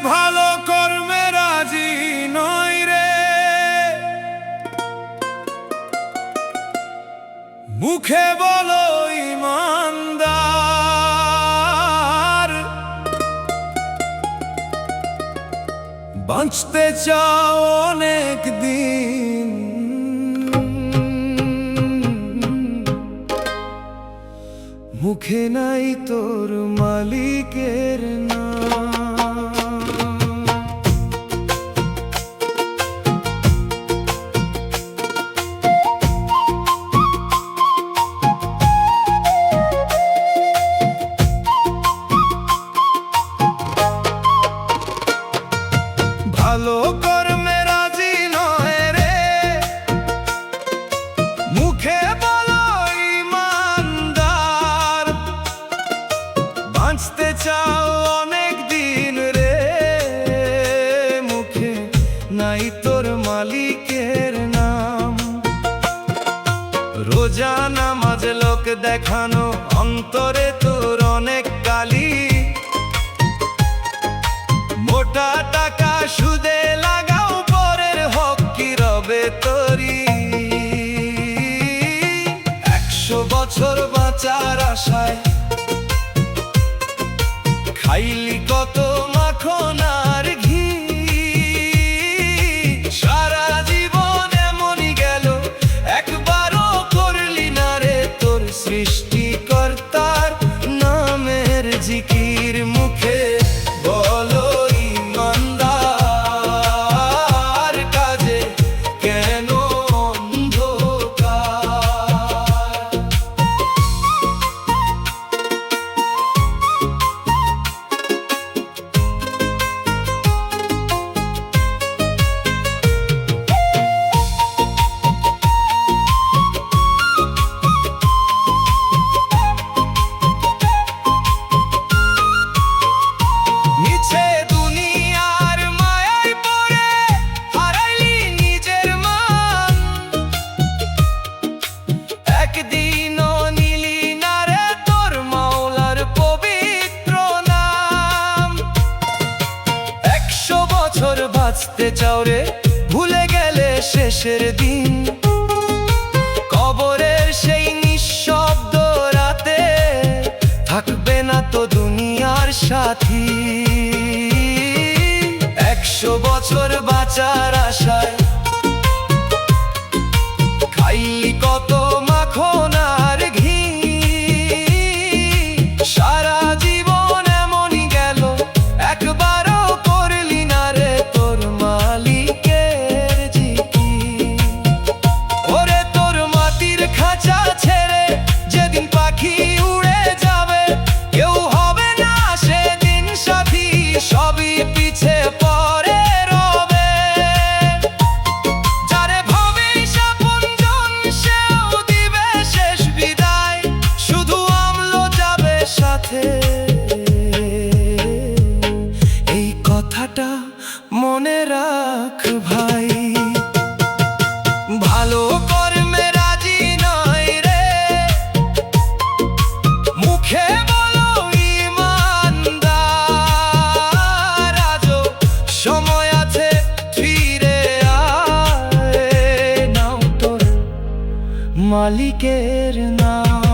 ভালো কর্মে রাজি নই রে, মুখে বলো ইমানদার। বাঁচতে চাও অনেক দিন, মুখে নাই তোর মালিকের নাম। ভালো কর্মে রাজি নয় রে, মুখে বলো ইমানদার। বাঁচতে চাও অনেক দিন রে, মুখে নাই তোর মালিকের নাম। রোজা নামাজ লোক দেখানো, অন্তরে তোর অনেক গালি। মোটা টাকা সুদে লাগাও, পরের হক কি রবে তরি। 100 বছর বাঁচার আশায় খাইলি কত মাখন আর ঘি। সারা জীবন এমনই গেল, একবারও করলি না রে তোর সৃষ্টিকর্তার নামের জিকির। মুখে বলো ইমানদার, কাজে কেন অন্ধকার। মিছে দুনিয়ার মায়ায় পড়ে হারাইলি নিজের মান। একদিনও নিলি না রে তোর মাওলার পবিত্র নাম। 100 বছর বাঁচতে চাও রে, ভুলে গেলে শেষের দিন। কবরের সেই নিঃশব্দ রাতে থাকবে না তো দুনিয়ার সাথী। 100 বছর বাঁচার আশায় খাইলি কত মাখন আর ঘি। সারা জীবন এমনই গেল, একবারও করলি না রে তোর মালিকের জিকির। ওরে তোর মাটির খাঁচা ছেড়ে যেদিন পাখি উড়ে যাবে, কেউ হবে না সেদিন সাথী, সবই পিছে পরে রবে। যারে ভাবিস আপনজন, সেও দিবে শেষ বিদায়, শুধু আমলো যাবে সাথে। এই কথাটা মনে রাখ ভাই। ভালো কর্মে রাজি নয় রে, মুখে বলো ইমানদার। আজও সময় আছে, ফিরে আয়, নাও তোর মালিকের নাম।